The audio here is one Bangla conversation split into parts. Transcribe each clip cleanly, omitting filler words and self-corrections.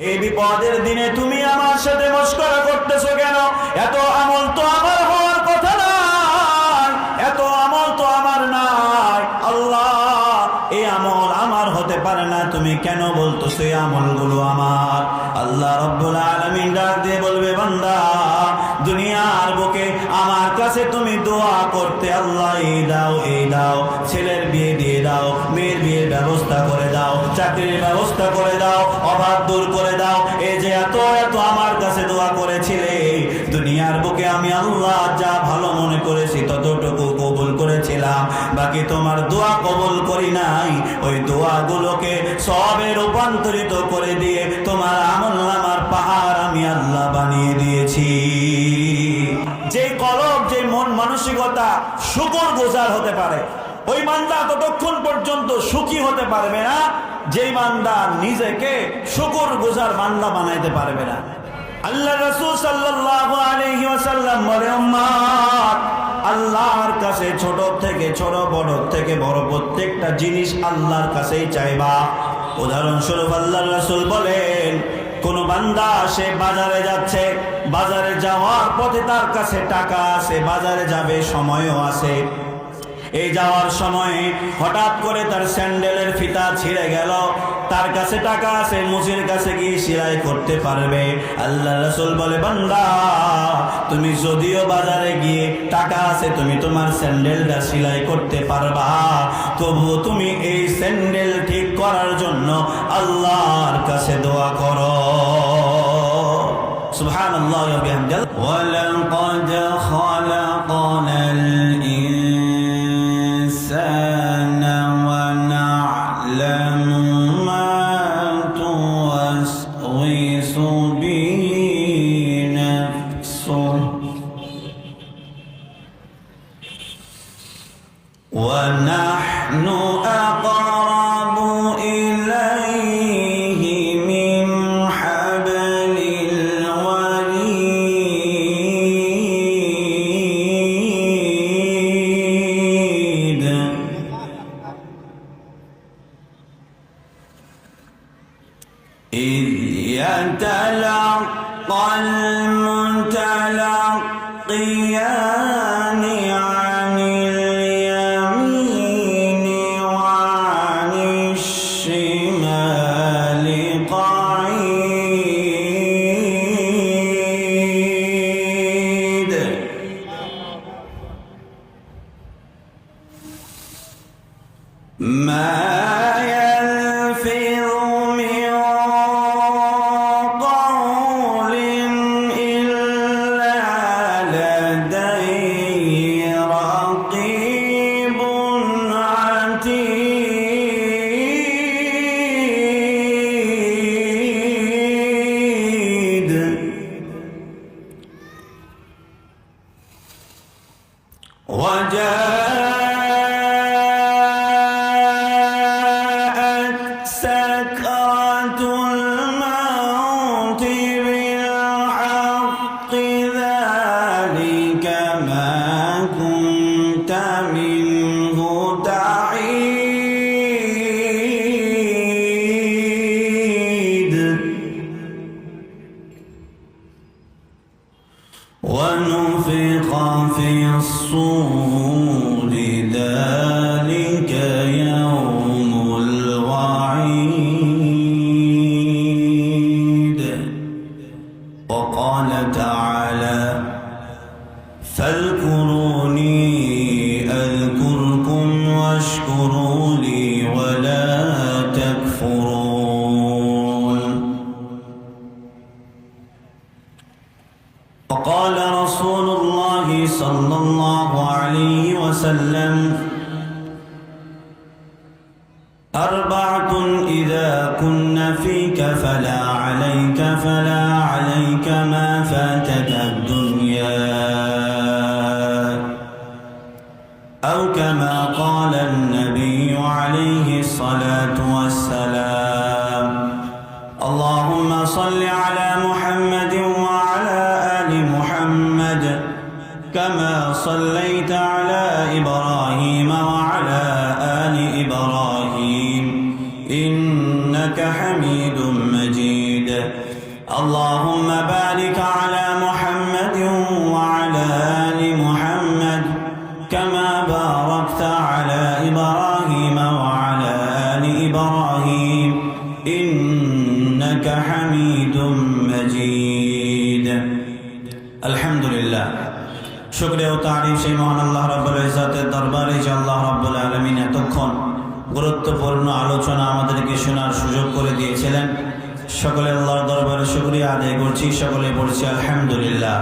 এই বিপদের দিনে তুমি আমার সাথে মস্করা করতেছো কেন? এত আমল তো আমার হওয়ার কথা নয়, এত আমল তো আমার নাই। আল্লাহ, এই আমল আমার হতে পারে না, তুমি কেন বলতেছো এই আমলগুলো আমার? আল্লাহ রাব্বুল আলামিন ডাক দিয়ে বলবে, বান্দা, দুনিয়ার বুকে আমার কাছে তুমি দোয়া করতে, আল্লাহ এই দাও এই দাও, ছেলের বিয়ে দিয়ে দাও, মেয়ের বিয়ের ব্যবস্থা করে দাও, চাকরির ব্যবস্থা করে দাও, অভাব দূর করে দাও, এই যে এত এত আমার কাছে দোয়া করেছিলে, দুনিয়ার বুকে আমি আল্লাহ যা ভালো মনে করেছি ততটুকু কবুল করেছিলাম, বাকি তোমার দোয়া কবুল করি নাই। ওই দোয়াগুলোকে সবে রূপান্তরিত করে দিয়ে তোমার আমলনামার পাহাড় আমি আল্লাহ বানিয়ে দিয়েছি। যে কলব, যে মন মানসিকতা শুকরগুজার হতে পারে, ওই বান্দা ততক্ষণ পর্যন্ত সুখী হতে পারবে না যেই বান্দা নিজেকে শুকরগুজার বান্দা বানাইতে পারবে না। আল্লাহ রাসূল সাল্লাল্লাহু আলাইহি ওয়াসাল্লাম বলে, উম্মত, আল্লাহর কাছে ছোট থেকে ছোট, বড় থেকে বড় প্রত্যেকটা জিনিস আল্লাহর কাছেই চাইবা। উদাহরণস্বরূপ আল্লাহর রাসূল বলেন, কোন বান্দা সে বাজারে যাচ্ছে, বাজারে যাওয়ার পথে তার কাছে টাকা আছে, বাজারে যাবে, সময়ও আছে, এই যাওয়ার সময় হঠাৎ করে তার স্যান্ডেলের ফিতা ছিঁড়ে গেল, তার কাছে টাকা আছে, মুচির কাছে গিয়ে সেলাই করতে পারবে। আল্লাহ রাসূল বলে, বান্দা, তুমি যদিও বাজারে গিয়ে টাকা আছে, তুমি তোমার স্যান্ডেলটা সেলাই করতে পারবা, তবুও তুমি এই স্যান্ডেল ঠিক করার জন্য আল্লাহর কাছে দোয়া করো। সুবহানাল্লাহ ওয়া বিহামদিহি। ওয়ালাকাদ খালাকনাল ইনসানা ওয়া না'লামু মা তুওয়াসওয়িসু বিহি নাফসুহু ওয়া নাহনু আqrabu ইলাইহি মিন হাবলিল ওয়ারিদ। إذ يتلقى المتلقيان عن اليمين وعن الشمال قعيد. ما يلفظ من قول إلا لديه رقيب عتيد. وجاءت سكرة الموت بالحق ذلك ما كنت منه تحيد. ونفخ في الصور ذلك يوم الوعيد. وقال تعالى: فاذكروني أذكركم واشكروا لي ولا تكفرون. وقال رسول الله صلى الله عليه وسلم: أربعة إذا كن فيك فلا عليك ما فاتك الدنيا، أو كما قال النبي عليه الصلاة والسلام. اللهم صل على محمد وعلى آل محمد كما صليت على إبراهيم وعلى آل إبراهيم إنك حميد مجيد. اللهم بارك على محمد وعلى آل محمد كما باركت على إبراهيم وعلى آل إبراهيم إنك حميد مجيد الحمد لله শুকরিয়া ও তারিফ সেই মহান আল্লাহ রাব্বুল ইজ্জাতের দরবারে যে আল্লাহ রাব্বুল আলামিন এতক্ষণ গুরুত্বপূর্ণ আলোচনা আমাদেরকে শোনার সুযোগ করে দিয়েছিলেন। সকলে আল্লাহর দরবারে শুকরিয়া আদায় করছি, সকলে পড়ছি আলহামদুলিল্লাহ।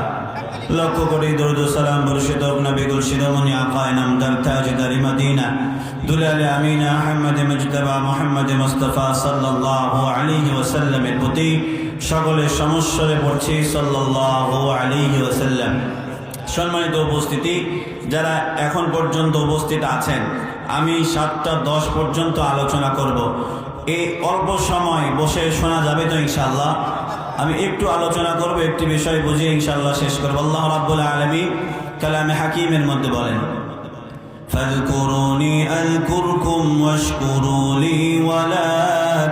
লক্ষ কোটি দরুদ ও সালাম বর্ষিত নবী গুল শিরোমণি আকা ইনামদার তাজদার মদিনা দুলালে আমিনা আহমদ মুজতবা মুহাম্মদ মুস্তাফা সাল্লাল্লাহু আলাইহি ওয়াসাল্লামের প্রতি সকলে সমস্বরে পড়ছি সাল্লাল্লাহু আলাইহি ওয়াসাল্লাম। সম্মানিত উপস্থিতি, যারা এখন পর্যন্ত উপস্থিত আছেন, আমি 7:10 পর্যন্ত আলোচনা করব। এই অল্প সময় বসে শোনা যাবে তো ইনশাআল্লাহ? আমি একটু আলোচনা করব, একটি বিষয় বুঝিয়ে ইনশাআল্লাহ শেষ করব। আল্লাহ রাব্বুল আলামিন কালামে হাকিমের মধ্যে বলেন, ফাযকুরুনি আযকুরকুম ওয়াশকুরু লি ওয়া লা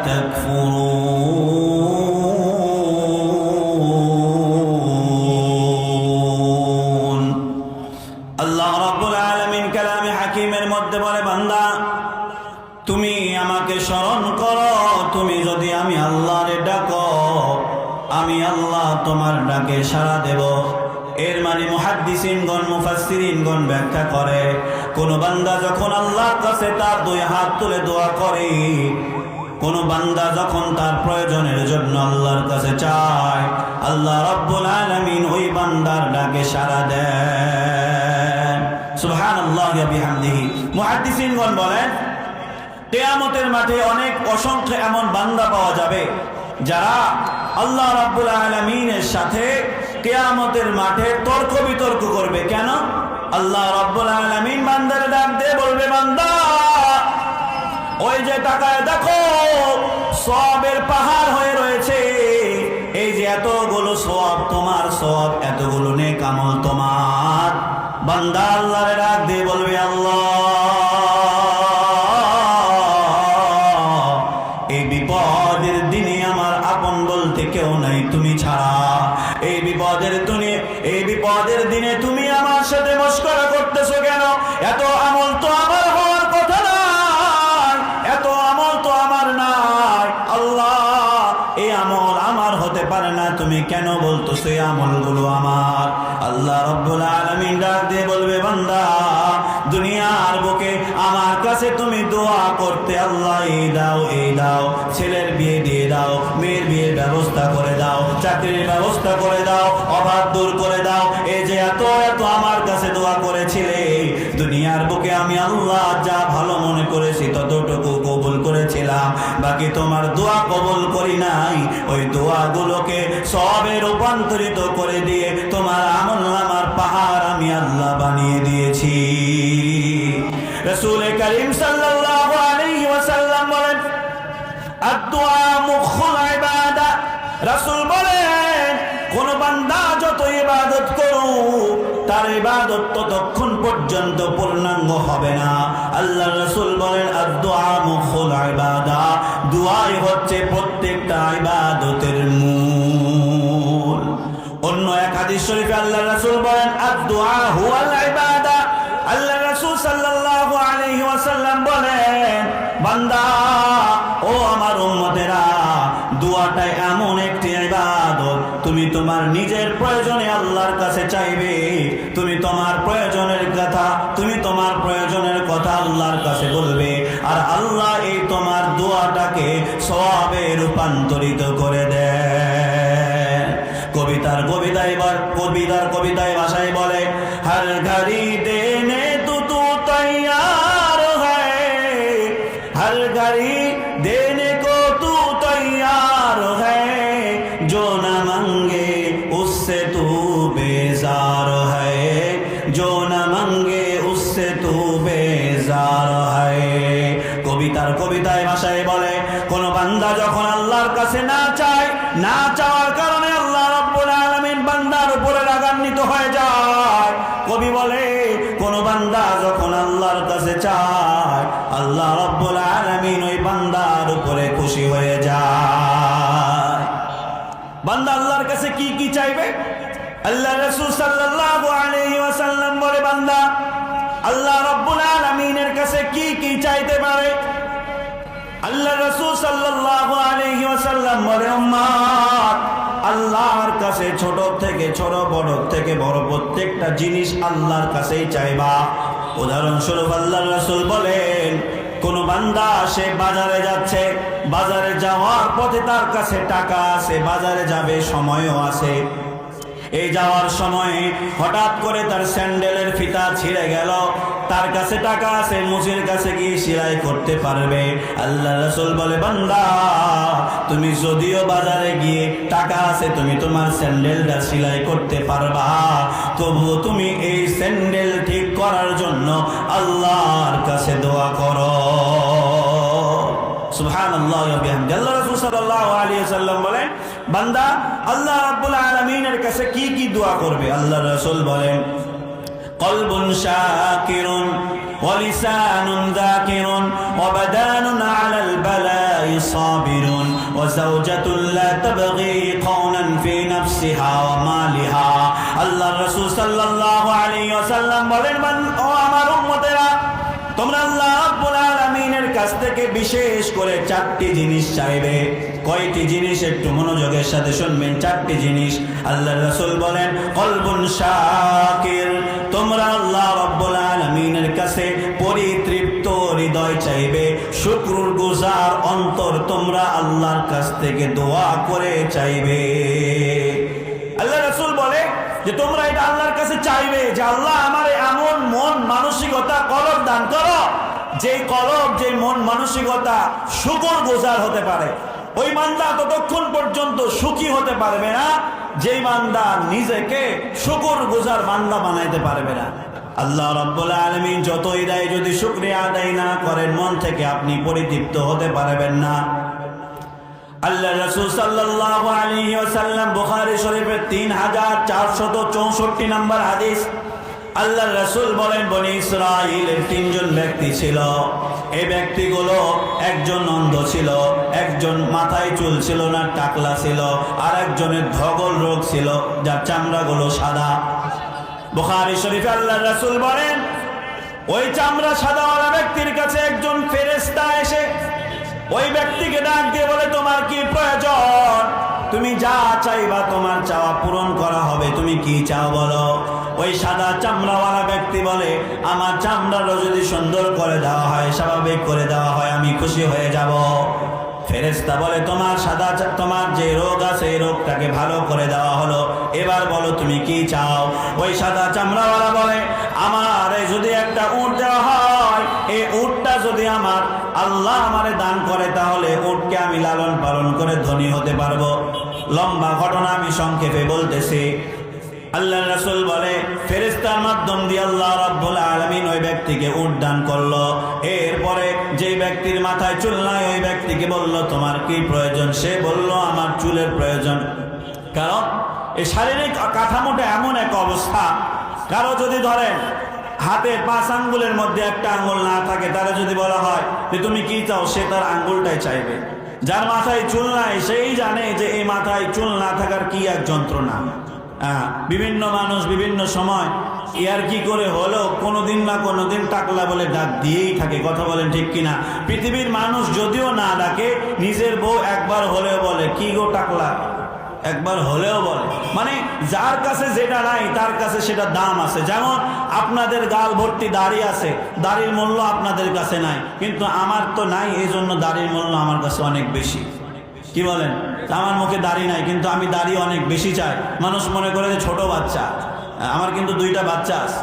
তাকফুরুন। আল্লাহ রাব্বুল আলামিন কালামে হাকিমের মধ্যে বলে, বান্দা তুমি আমাকে স্মরণ করো, তুমি যদি আমি আল্লাহরে ডাকো, আমি আল্লাহ তোমার ডাকে সাড়া দেব। এর মানে মুহাদ্দিসিনগণ মুফাসসিরিনগণ ব্যাখ্যা করে, কোন বান্দা যখন আল্লাহর কাছে তার দুই হাত তুলে দোয়া করে, কোন বান্দা যখন তার প্রয়োজনের জন্য আল্লাহর কাছে চায়, আল্লাহ রাব্বুল আলামিন ওই বান্দার ডাকে সাড়া দেন। সুবহানাল্লাহি ওয়া বিহামদিহি। মুহাদ্দিসিনগণ বলেন, কিয়ামতের মাঠে অনেক অসংখ্য এমন বান্দা পাওয়া যাবে যারা আল্লাহ রাব্বুল আলামিনের সাথে কিয়ামতের মাঠে তর্ক বিতর্ক করবে। কেন? আল্লাহ রাব্বুল আলামিন বান্দারে ডাক দিয়ে বলবে, বান্দা ওই যে তাকায় দেখো, সওয়াবের পাহাড় হয়ে রয়েছে, এই যে এতগুলো সওয়াব তোমার সওয়াব, এতগুলো নেক আমল তোমার। বান্দা আল্লাহরে ডাক দিয়ে বলবে, আল্লাহ এই বিপদের দিনে আমার আপন বলতে কেউ নাই তুমি ছাড়া। এই বিপদের দিনে তুমি আমার সাথে মশকরা করতেছো কেন? এত আমল তো আমার হওয়ার কথা নাই, এত আমল তো আমার নাই। আল্লাহ এই আমল আমার হতে পারে না, তুমি কেন বলতেছো এই আমলগুলো আমার? আল্লাহ রাব্বুল আলামিন ডাক দিয়ে বলবে, বান্দা দুনিয়ার বুকে আমার কাছে তুমি দোয়া করতে, আল্লাহ এই দাও এই দাও, ছেলের বিয়ে দিয়ে দাও, মেয়ের বিয়ের ব্যবস্থা করে দাও, চাকরির ব্যবস্থা করে দাও, অভাব দূর করে দাও, এই যে এত এত আমার কাছে দোয়া করেছিলে, দুনিয়ার বুকে আমি আল্লাহ যা ভালো মনে করেছি ততটুকু কবুল করেছিলাম, বাকি তোমার দোয়া কবুল করি নাই। ওই দোয়াগুলোকে সবে রূপান্তরিত করে দিয়ে তোমার আমলনামার পাহাড় আমি আল্লাহ বানিয়ে দিয়েছি। রাসূল করিম সাল্লাল্লাহু আলাইহি ওয়াসাল্লাম বলেন, আদ-দুআ মুখুল ইবাদা। রাসূল বলেন, কোন বান্দা যত ইবাদত করুক, তার ইবাদত ততক্ষণ পর্যন্ত পূর্ণাঙ্গ হবে না। আল্লাহ রাসূল বলেন, আদ-দুআ মুখুল ইবাদা, দুআই হচ্ছে প্রত্যেকটা ইবাদতের মূল। অন্য এক হাদিস শরীফে আল্লাহ রাসূল বলেন, আদ-দুআ হুয়াল ইবাদা। আল্লাহ রাসূল সাল্লাল্লাহু আলাইহি ওয়াসাল্লাম বলেন, বান্দা ও আমার উম্মতেরা, দোয়াটা এমন একটি ইবাদত, তুমি তোমার নিজের প্রয়োজনে আল্লাহর কাছে চাইবে, তুমি তোমার প্রয়োজনের কথা আল্লাহর কাছে বলবে, আর আল্লাহ এই তোমার দোয়াটাকে সওয়াবে রূপান্তরিত করে দেয়। কবিতায় ভাষায় বলে, হর ঘড়ি দেনে তু তৈয়ার হ্যায়, হর ঘড়ি দেনে কো তু তৈয়ার হ্যায়, जो न मांगे उससे तू बेजार है, जो न मांगे उससे तू बेजार है। কবিতায় ভাষায় বলে, কোন বান্দা যখন আল্লাহর কাছে না চায়, না চাওয়ার কারণে আল্লাহ রাব্বুল আলামিন বান্দার উপরে রাগান্বিত হয়ে যায়। কবি বলে, কোন বান্দা যখন আল্লাহর কাছে চায়, আল্লাহ রাব্বুল আলামিন ওই বান্দার উপরে খুশি হয়ে যায়। বান্দা আল্লাহর কাছে কি কি চাইবে? আল্লাহ রাসূল সাল্লাল্লাহু আলাইহি ওয়াসাল্লাম বলে, বান্দা আল্লাহ রাব্বুল আলামিনের কাছে কি কি চাইতে পারে? আল্লাহ রাসূল সাল্লাল্লাহু আলাইহি ওয়াসাল্লাম বলে, উম্মত আল্লাহর কাছে ছোট থেকে ছোট, বড় থেকে বড় প্রত্যেকটা জিনিস আল্লাহর কাছেই চাইবা। উদাহরণস্বরূপ আল্লাহ রাসূল বলেন, কোন বান্দা সে বাজারে যাচ্ছে, বাজারে যাওয়ার পথে তার কাছে টাকা আছে, বাজারে যাবে, সময়ও আছে। এই যাওয়ার সময় হঠাৎ করে তার স্যান্ডেলের ফিতা ছিঁড়ে গেল, তার কাছে টাকা আছে, মুচির কাছে গিয়ে সেলাই করতে পারবে। আল্লাহ রাসূল বলে, বান্দা তুমি যদিও বাজারে গিয়ে টাকা আছে, তুমি তোমার স্যান্ডেলটা সেলাই করতে পারবা, তবুও তুমি এই স্যান্ডেল ঠিক করার জন্য আল্লাহর কাছে দোয়া করো। সুবহানাল্লাহ ওয়া বিহামদিহি। আল্লাহ রাসূল সাল্লাল্লাহু আলাইহি ওয়াসাল্লাম বলেন, বান্দা আল্লাহ রাব্বুল আলামিনের কাছে কি কি দোয়া করবে? আল্লাহ রাসূল বলেন, কলবুন শাকিরুন ওয়া লিসানুন যাকিরুন ওয়া বাদানুন আলাল বালাই সাবিরুন ওয়া যাওজাতুন লা তাবগি কাওনান ফি নাফসিহা ওয়া মালিহা। আল্লাহ রাসূল সাল্লাল্লাহু আলাইহি ওয়াসাল্লাম বলেন, ও আমার উম্মতেরা, তোমরা আল্লাহ রাব্বুল আলামিনের কাছ থেকে বিশেষ করে 4টি জিনিস চাইবে। কয়টি জিনিস? একটু মনোযোগের সাথে শুনবেন। 4টি জিনিস। আল্লাহ রাসূল বলেন, কলবুন শাকির, তোমরা আল্লাহ রাব্বুল আলামিনের কাছে পরিতৃপ্ত হৃদয় চাইবে, শুকর গুজার অন্তর তোমরা আল্লাহর কাছ থেকে দোয়া করে চাইবে। আল্লাহ রাসূল বলে যে তোমরা এটা আল্লাহর কাছে চাইবে যে আল্লাহ আমার এমন মন মানসিকতা কলব দান করো, যে কলব, যে মন মানসিকতা শুকর গুজার হতে পারে। ওই বান্দা ততক্ষণ পর্যন্ত সুখী হতে পারবে না যেই বান্দা নিজেকে শুকর গুজার বান্দা বানাইতে পারবে না। আল্লাহ রাব্বুল আলামিন যতই দেয়, যদি শুকরিয়া আদায় না করেন, মন থেকে আপনি পরিতৃপ্ত হতে পারবেন না। আল্লাহ রাসূল সাল্লাল্লাহু আলাইহি ওয়াসাল্লাম বুখারী শরীফের 3464 নম্বর হাদিস, আল্লাহ রাসূল বলেন, বনি ইসরাঈলের 3 জন ব্যক্তি ছিল। এই ব্যক্তিগুলো, একজন অন্ধ ছিল, একজন মাথায় চুল ছিল না, টাকলা ছিল, আর একজনের ধগল রোগ ছিল, যার চামড়াগুলো সাদা। বুখারী শরীফে আল্লাহ রাসূল বলেন, ওই চামড়া সাদাওয়ালা ব্যক্তির কাছে একজন ফেরেশতা এসে ওই ব্যক্তিকে ডাক দিয়ে বলে, তোমার কি প্রয়োজন? তুমি যা চাইবা তোমার চাওয়া পূরণ করা হবে, তুমি কি চাও বলো। ওই সাদা চামড়াওয়ালা ব্যক্তি বলে, আমার চামড়াটা যদি সুন্দর করে দেওয়া হয়, স্বাভাবিক করে দেওয়া হয়, আমি খুশি হয়ে যাব। ফেরেশতা বলে, তোমার যে রোগ আছে এই রোগটাকে ভালো করে দেওয়া হলো, এবার বলো তুমি কি চাও। ওই সাদা চামড়াওয়ালা বলে, আমার যদি একটা উট দেওয়া হয়, এই উটটা যদি আমার আল্লাহ আমারে দান করে, তাহলে উটকে আমি লালন পালন করে ধনী হতে পারবো। লম্বা ঘটনা আমি সংক্ষেপে বলতেছি। আল্লাহ রাসূল বলে, ফেরেশতার মাধ্যম দিয়ে আল্লাহ রাব্বুল আলামিন ওই ব্যক্তিকে উট দান করলো। এরপরে যে ব্যক্তির মাথায় চুল নাই, ওই ব্যক্তিকে বলল, তোমার কি প্রয়োজন? সে বলল, আমার চুলের প্রয়োজন। কারণ এই শারীরিক কাঠামোটা এমন এক অবস্থা, কারো যদি ধরেন হাতের 5 আঙ্গুলের মধ্যে একটা আঙ্গুল না থাকে, তারা যদি বলা হয় যে তুমি কি চাও, সে তার আঙ্গুলটাই চাইবে। যার মাথায় চুল নাই সেই জানে যে এই মাথায় চুল না থাকার কি এক যন্ত্রণা। বিভিন্ন মানুষ বিভিন্ন সময় ইয়ার কি করে হলো কোনোদিন না কোনোদিন টাকলা বলে ডাক দিয়েই থাকে। কথা বলেন ঠিক কিনা? পৃথিবীর মানুষ যদিও না ডাকে, নিজের বউ একবার হলেও বলে, কি গো টাকলা, একবার হলেও বলে। মানে যার কাছে যেটা নাই তার কাছে সেটা দাম আছে। যেমন আপনাদের গাল ভর্তি দাড়ি আছে, দাড়ির মূল্য আপনাদের কাছে নাই, কিন্তু আমার তো নাই, এই জন্য দাড়ির মূল্য আমার কাছে অনেক বেশি। কি বলেন? আমার মুখে দাড়ি নাই, কিন্তু আমি দাড়ি অনেক বেশি চাই। মানুষ মনে করে যে ছোট বাচ্চা। আমার কিন্তু 2টা বাচ্চা আছে,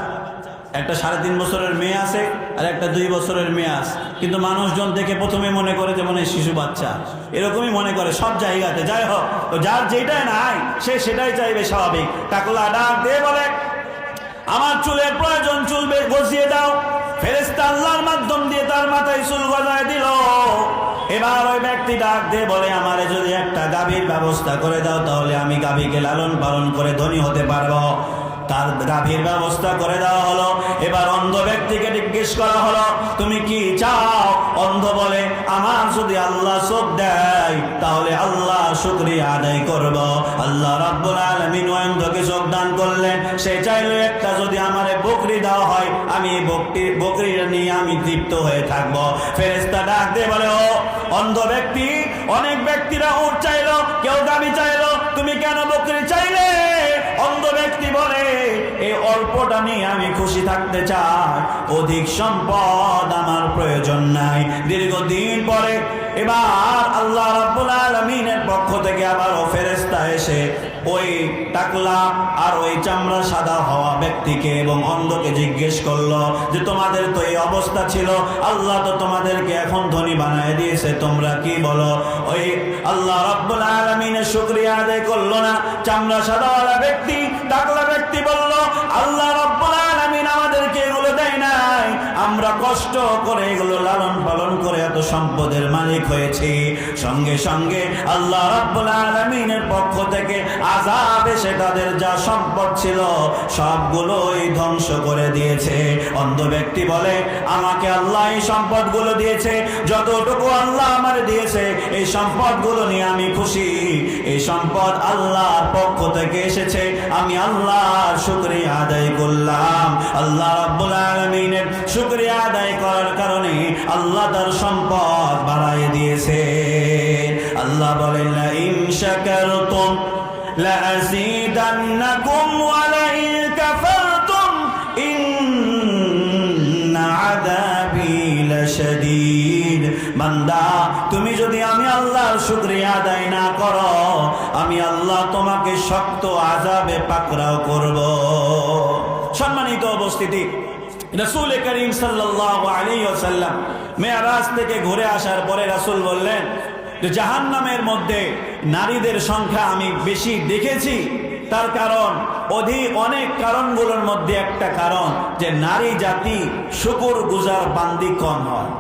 একটা 3.5 বছরের মেয়ে আছে আর একটা 2 বছরের মেয়ে আছে, কিন্তু মানুষজন দেখে প্রথমে মনে করে যে মনে শিশু বাচ্চা, এরকমই মনে করে সব জায়গাতে। যাই হোক, তো যার যেটাই নাই সে সেটাই চাইবে, স্বাভাবিক। টাকলা ডাক দিয়ে বলে, আমার চুলের প্রয়োজন, চুল গজিয়ে দাও। ফেরেশতা আল্লাহর মাধ্যম দিয়ে তার মাথায় চুল গজায় দিল। এবার ওই ব্যক্তি ডাক দিয়ে বলে, আমারে যদি একটা গাভীর ব্যবস্থা করে দাও, তাহলে আমি গাভীকে লালন পালন করে ধনী হতে পারবো। তার গাভীর ব্যবস্থা করে দেওয়া হলো। এবার অন্ধ ব্যক্তিকে জিজ্ঞেস করা হলো, তুমি কি চাও? অন্ধ বলে, আমার যদি আল্লাহ চোখ দেয় তাহলে আল্লাহ শুকরিয়া আদায় করব। আল্লাহ রাব্বুল আলামিন অন্ধকে চোখ দান করলেন। সে চাইলো একটা যদি আমারে বকরি দেওয়া হয়, আমি বকরিটা নিয়ে আমি তৃপ্ত হয়ে থাকবো। ফেরেশতা ডাক দিয়ে বলে, ও অন্ধ ব্যক্তি, অনেক ব্যক্তিরা উট চাইলো, কেউ গাভী চাইলো, তুমি কেন বকরি চাইলে? অন্ধ ব্যক্তি বলে, এই অল্পটা নিয়ে আমি খুশি থাকতে চাই, অধিক সম্পদ আমার প্রয়োজন নাই। দীর্ঘদিন পরে এবার আল্লাহ রাব্বুল আলামিনের পক্ষ থেকে আবার ফেরেশতা এসে ওই টাকলা আর ওই চামড়া সাদা হওয়া ব্যক্তিকে এবং অন্ধকে জিজ্ঞেস করলো যে তোমাদের তো এই অবস্থা ছিল, আল্লাহ তো তোমাদেরকে এখন ধনী বানায় দিয়েছে, তোমরা কি বলো? ওই আল্লাহ রাব্বুল আলামিনের শুকরিয়া আদায় করলো না। চামড়া সাদাওয়ালা ব্যক্তি, টাকলা ব্যক্তি বলল, আল্লাহ রাব্বুল আলামিন আমাদেরকে এগুলো দেয় নাই, আমরা কষ্ট করে এগুলো লালন পালন করে এত সম্পদের মালিক হয়েছি। সঙ্গে সঙ্গে আল্লাহ রাব্বুল আলামিনের পক্ষ থেকে আযাব এসে তাদের যা সম্পদ ছিল সবগুলোই ধ্বংস করে দিয়েছে। অন্ধ ব্যক্তি বলে, আমাকে আল্লাহ এই সম্পদগুলো দিয়েছে, যতটুকু আল্লাহ আমার দিয়েছে এই সম্পদগুলো নিয়ে আমি খুশি। এই সম্পদ আল্লাহর পক্ষ থেকে এসেছে, আমি আল্লাহর শুকরিয়া আদায় করলাম। আল্লাহ রাব্বুল আলামিনের শুকরিয়া আদায় করার কারণে আল্লাহ তার সম্পদ বাড়ায় দিয়েছে। আল্লাহ বলেন, লা ইন শাকারতুম লা আযীদান্নাকুম ওয়া লা ইন কাফারতুম ইন্না আযাবি লাশাদীদ। বান্দা, তুমি যদি আমি আল্লাহর শুকরিয়া আদায় না করো, আমি আল্লাহ তোমাকে শক্ত আযাবে পাকড়াও করব। সম্মানিত উপস্থিতি, রাসূল করিম সাল্লাল্লাহু আলাইহি ওয়াসাল্লাম মেরাজ থেকে ঘুরে আসার পরে রাসূল বললেন যে জাহান্নামের মধ্যে নারীদের সংখ্যা আমি বেশি দেখেছি। তার কারণ অনেক কারণগুলোর মধ্যে একটা কারণ যে নারী জাতি শুকর গুজার বান্দি কম হয়,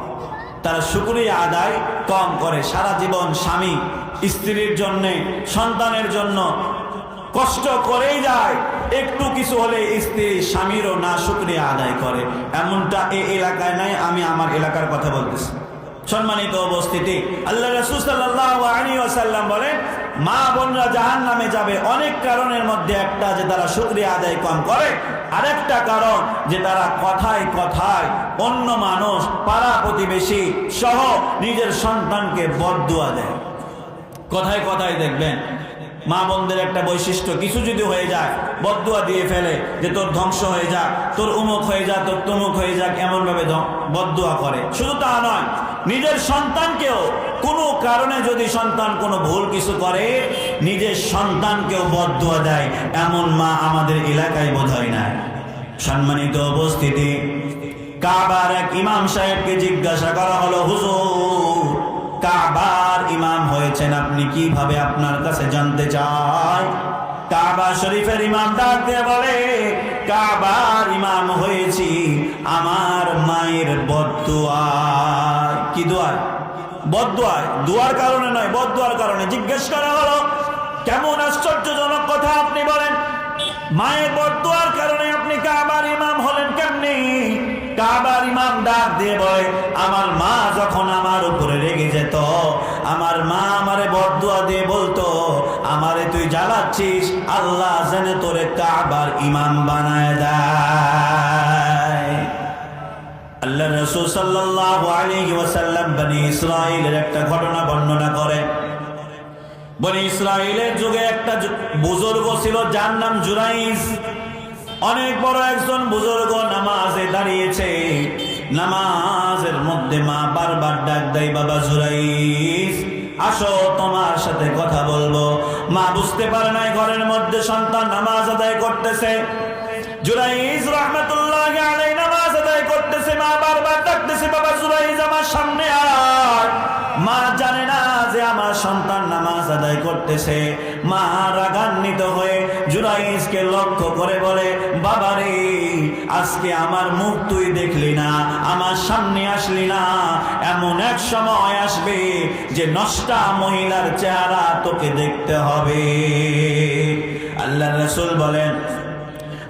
তারা শুকরিয়া আদায় কম করে। সারা জীবন স্বামী স্ত্রীর জন্য, সন্তানের জন্য কষ্ট করেই যায়, একটু কিছু হলে স্ত্রী স্বামীরও না শুকরিয়া আদায় করে। এমনটা এই এলাকায় নাই, আমি আমার এলাকার কথা বলতেছি। সম্মানিত উপস্থিতি, আল্লাহ রাসূল সাল্লাল্লাহু আলাইহি ওয়াসাল্লাম বলেন, মা বোনরা জাহান্নামে যাবে অনেক কারণের মধ্যে একটা যে তারা শুকরিয়া আদায় কম করে, আরেকটা কারণ যে তারা কথায় কথায় অন্য মানুষ, পাড়া প্রতিবেশী সহ নিজের সন্তানকে বদদুয়া দেয়। কথায় কথায় দেখবেন মা বোনদের একটা বৈশিষ্ট্য, কিছু যদি হয়ে যায় বদদুয়া দিয়ে ফেলে যে তোর ধ্বংস হয়ে যাক, তোর উমুক হয়ে যাক, তোর তুমুক হয়ে যাক, এমন ভাবে বদদুয়া করে। শুধু তা নয়, নিজের সন্তানকেও কোনো কারণে যদি সন্তান কোনো ভুল কিছু করে, নিজের সন্তানকেও বদদুয়া দেয়। এমন মা আমাদের এলাকায় বোধহয় না। সম্মানিত উপস্থিতি, কাবার এক ইমাম সাহেবকে জিজ্ঞাসা করা হলো, হুজুর কাবার ইমাম হয়েছেন আপনি কিভাবে, আপনার কাছে জানতে চাই। কাবা শরীফের ইমাম ডাক দিয়ে বলে, কাবার ইমাম হয়েছি আমার মায়ের বদদুয়ায়। কি দোয়ায়? বদদুয়ায়। দোয়ার কারণে নয়, বদদুয়ার কারণে। জিজ্ঞেস করা হলো, কেমন আশ্চর্যজনক কথা আপনি বলেন, মায়ের বদদুয়ার কারণে আপনি কাবার ইমাম হলেন কেমনি? কাবার ইমাম ডাক দিয়ে বলে, আমার মা যখন আমার উপরে রেগে যেত, আমার মা আমারে বদদুয়া দিয়ে বলতো, আমারে তুই জ্বালাচ্ছিস, আল্লাহ জানে তোরে কাবার ইমাম বানায় দেয়। আল্লাহ রাসূল সাল্লাল্লাহু আলাইহি ওয়াসাল্লাম বনি ইসরাঈলের একটা ঘটনা বর্ণনা করে। বনি ইসরাঈলের যুগে একটা বুজুর্গ ছিল, যার নাম জুরাইজ। অনেক বড় একজন বুজুর্গ, নামাজে দাঁড়িয়েছে। নামাজের মধ্যে মা বারবার ডাক দেয়, বাবা জুরাইজ আসো তোমার সাথে কথা বলবো। মা বুঝতে পারে নাই ঘরের মধ্যে সন্তান নামাজ আদায় করতেছে। জুরাইজ রাহমাতুল্লাহি আলাইহি নামাজ আদায় করতেছে, মা বারবার ডাকতেছে, বাবা জুরাইজ আমার সামনে আয়। মা জানে না যে আমার সন্তান নামাজ আদায় করতেছে। মা রাগান্বিত হয়ে জুরাইজকে লক্ষ্য করে বলে, বাবারে আজকে আমার মুখ তুই দেখলি না, আমার সামনে আসলি না, এমন এক সময় আসবে যে নষ্টা মহিলার চেহারা তোকে দেখতে হবে। আল্লাহ রাসূল বলেন,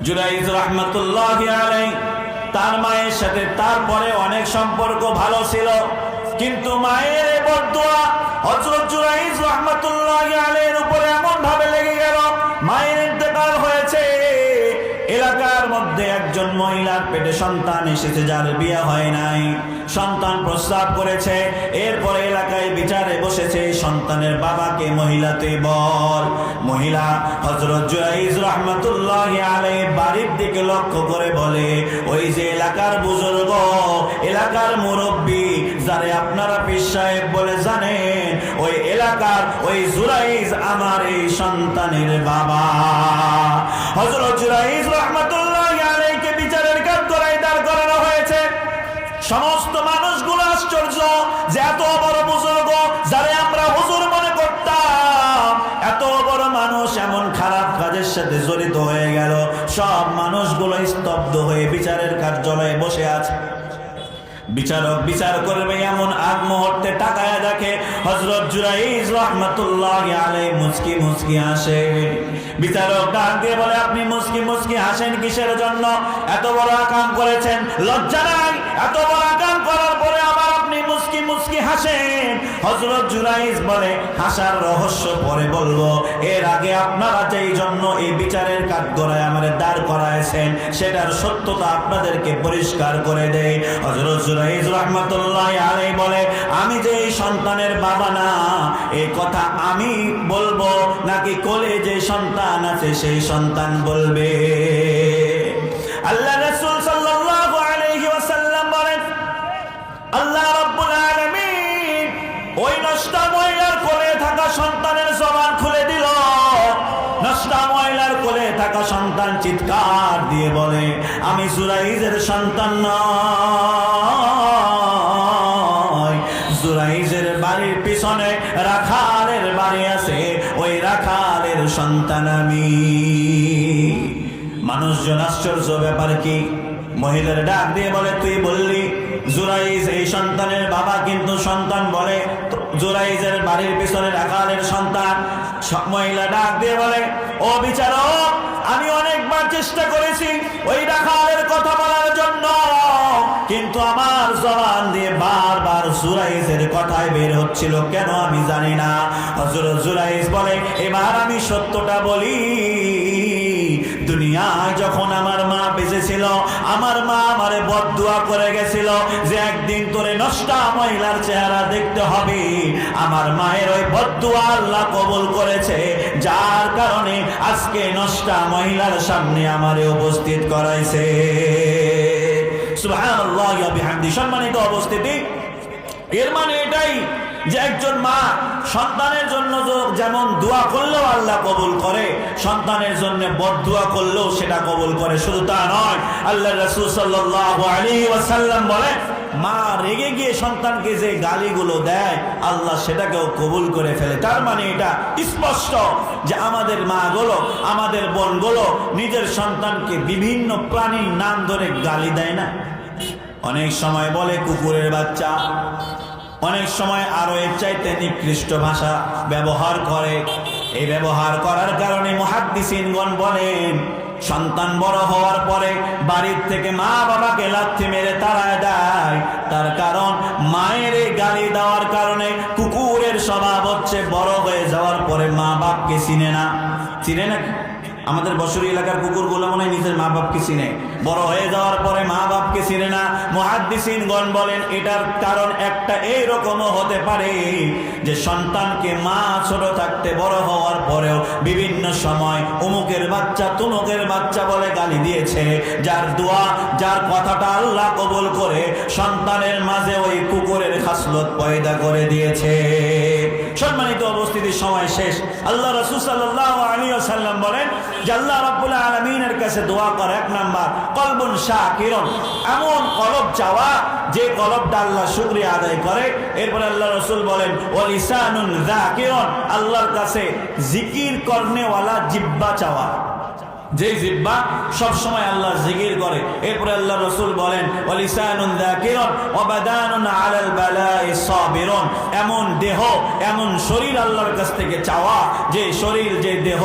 জুরাইজ রাহমাতুল্লাহি আলাইহি তার মায়ের সাথে তারপরে অনেক সম্পর্ক ভালো ছিল, কিন্তু মায়ের বদদুয়া হযরত জুরাইজ রাহমাতুল্লাহি আলাইহির উপরে এমন ভাবে লেগে গেল। মায়ের ইন্তেকাল হয়েছে, এলাকার মধ্যে একজন মহিলার পেটে সন্তান এসেছে যার বিয়ে হয় নাই, সন্তান প্রস্রাব করেছে। এরপরে এলাকায় বিচারে বসেছে, সন্তানের বাবাকে মহিলা তুই বল। মহিলা হযরত জুরাইজ রাহমাতুল্লাহি আলাইহি বাড়ির দিকে লক্ষ্য করে বলে, ওই যে এলাকার বুজুর্গ, এলাকার মুরব্বী যারে আপনারা পীর সাহেব বলে জানেন, ওই এলাকার ওই জুরাইজ আমার এই সন্তানের বাবা। হযরত জুরাইজ রাহমাতুল্লাহি আলাইহিকে বিচারের কাঠগড়ায় দাঁড় করানো হয়েছে। সমস্ত মানুষগুলো আশ্চর্য যে এত বড় বুজুর্গ যারে আমরা হুজুর মনে করতাম, এত বড় মানুষ এমন খারাপ কাজের সাথে জড়িত হয়ে গেল। সব মানুষগুলো স্তব্ধ হয়ে বিচারের কার্যালয়ে বসে আছে। বিচারক বিচার করবে এমন আগ মুহূর্তে তাকায়া দেখে হযরত জুরাইজ রাহমাতুল্লাহি আলাইহি মুচকি মুচকি হাসে। বিচারক ডাক দিয়ে বলে, আপনি মুচকি মুচকি হাসেন কিসের জন্য? এত বড় কাম করেছেন, লজ্জা নাই? এত বড় কাম করার পরে আবার আপনি মুচকি মুচকি হাসেন? হযরত জুরাইজ বলে, হাসার রহস্য পরে বলবো, এর আগে আপনারা যেই জন্য এই বিচারের কাঠগড়ায় আমারে দাঁড় করাইছেন সেটার সত্যতা আপনাদেরকে পরিষ্কার করে দেয়। হযরত জুরাইজ রাহমাতুল্লাহি আলাইহি বলে, আমি যে এই সন্তানের বাবা না, এই কথা আমি বলবো নাকি কোলে যে সন্তান আছে সেই সন্তান বলবে? আল্লাহ রাসূল সাল্লাল্লাহু আলাইহি ওয়াসাল্লাম বলেন, আল্লাহ রাব্বুল আলামিন ওই নষ্টা মহিলার কোলে থাকা সন্তানের জবান খুলে দিল। নষ্টা মহিলার কোলে থাকা সন্তান চিৎকার দিয়ে বলে, আমি জুরাইজের সন্তান নয়, জুরাইজের বাড়ির পিছনে রাখালের বাড়ি আছে, ওই রাখালের সন্তান আমি। মানুষজন আশ্চর্য, ব্যাপার কি? মহিলার ডাক দিয়ে বলে, তুই বললি জুরাইজ এই সন্তানের বাবা, কিন্তু সন্তান বলে জুরাইজের বাড়ির পিছনে রাখালের সন্তান। মহিলা ডাক দিয়ে বলে, ও বিচারক, আমি অনেকবার চেষ্টা করেছি ওই রাখালের কথা বলার জন্য, কিন্তু আমার জবান দিয়ে বারবার জুরাইজের কথাই বের হচ্ছিল, কেন আমি জানি না। হযরত জুরাইজ বলে, এবার আমি সত্যটা বলি। দুনিয়ায় যখন আমার মা বেঁচে ছিল, আমার মা আমারে বদদুয়া করে গেছিল যে একদিন তোরে নষ্টা মহিলার চেহারা দেখতে হবে। আমার মায়ের ওই বদদুয়া আল্লাহ কবুল করেছে, যার কারণে আজকে নষ্টা মহিলার সামনে আমারে উপস্থিত করাইছে। সুবহানাল্লাহ ওয়া বিহামদি। সম্মানিত উপস্থিতি, এর মানে এটাই যে একজন মা সন্তানের জন্য যেমন দোয়া করলেও আল্লাহ কবুল করে, সন্তানের জন্য বদদুয়া করলেও সেটা কবুল করে। শুধু তা নয়, আল্লাহর রাসূল সাল্লাল্লাহু আলাইহি ওয়াসাল্লাম বলে, মা রেগে গিয়ে সন্তানকে যে গালিগুলো দেয় আল্লাহ সেটাকেও কবুল করে ফেলে। তার মানে এটা স্পষ্ট যে আমাদের মাগুলো, আমাদের বোনগুলো নিজের সন্তানকে বিভিন্ন প্রাণীর নাম ধরে গালি দেয় না? অনেক সময় বলে কুকুরের বাচ্চা, অনেক সময় আরো এর চাইতে নিকৃষ্ট ভাষা ব্যবহার করে। এই ব্যবহার করার কারণে মুহাদ্দিসিনগণ বলেন, সন্তান বড় হওয়ার পরে বাড়ির থেকে মা বাবাকে লাথি মেরে তাড়ায় দেয়। তার কারণ মায়ের এই গালি দেওয়ার কারণে কুকুরের স্বভাব হচ্ছে বড় হয়ে যাওয়ার পরে মা বাপকে চিনে না। চিনে না? আমাদের বসরি এলাকার কুকুরগুলো মনে হয় নিজের মা বাপকে চিনে, বড় হয়ে যাওয়ার পরে মা বাপকে চিনে না। মুহাদ্দিসিনগণ বলেন এটার কারণ একটা এইরকমও হতে পারে যে সন্তানকে মা ছোট থাকতে বড় হওয়ার পরেও বিভিন্ন সময় অমুকের বাচ্চা তমুকের বাচ্চা বলে গালি দিয়েছে, যার দোয়া, যার কথাটা আল্লাহ কবুল করে সন্তানের মাঝে ওই কুকুরের খাসলত পয়দা করে দিয়েছে। সম্মানিত উপস্থিতি, সময় শেষ। আল্লাহ রাসূল সাল্লাল্লাহু আলাইহি ওয়াসাল্লাম বলেন যে আল্লাহ রাব্বুল আলামিনের কাছে দোয়া করা, এক নাম্বার কলবুন শাকিরুন, এমন কলব চাওয়া যে কলবটা আল্লাহ শুকরিয়া আদায় করে। এরপরে আল্লাহ রাসূল বলেন ওয়া লিসানুন যাকিরুন, আল্লাহর কাছে জিকির করনেওয়ালা জিহ্বা চাওয়া। যে জিহ্বা সব সময় আল্লাহর জিকির করে। এরপরে আল্লাহ রাসূল বলেন ওয়ালিসানুন যাকিরুন ওয়া বাদানুন আলাল বালাই সাবিরুন, এমন দেহ এমন শরীর আল্লাহর কাছ থেকে চাওয়া যে শরীর যে দেহ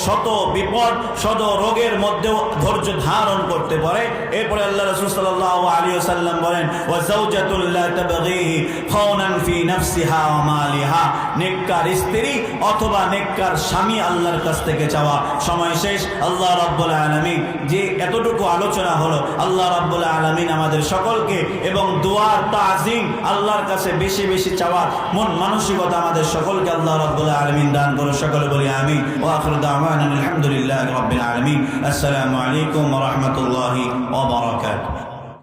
শত বিপদ শত রোগের মধ্যেও ধৈর্য ধারণ করতে পারে। এরপরে আল্লাহ রাসূল সাল্লাল্লাহু আলাইহি ওয়াসাল্লাম বলেন ওয়া যাওজাতুল লা তাবগিহি খাওনান ফি নাফসিহা ওয়া মালিহা, নেককার স্ত্রী অথবা নেককার স্বামী আল্লাহর কাছ থেকে চাওয়া। সময় শেষ। আল্লাহ রাব্বুল আলামিন যে এতটুকু আলোচনা হলো, আল্লাহ রাব্বুল আলামিন আমাদের সকলকে এবং দোয়ার তাজিম আল্লাহর কাছে বেশি বেশি চাওয়ার মন মানসিকতা আমাদের সকলকে আল্লাহ রাব্বুল আলামিন দান করো। সকলে বলি আমিন। ওয়া আখিরু দাওয়ানা আলহামদুলিল্লাহি রাব্বিল আলামিন। আসসালামু আলাইকুম ওয়া রাহমাতুল্লাহি ওয়া বারাকাতুহু।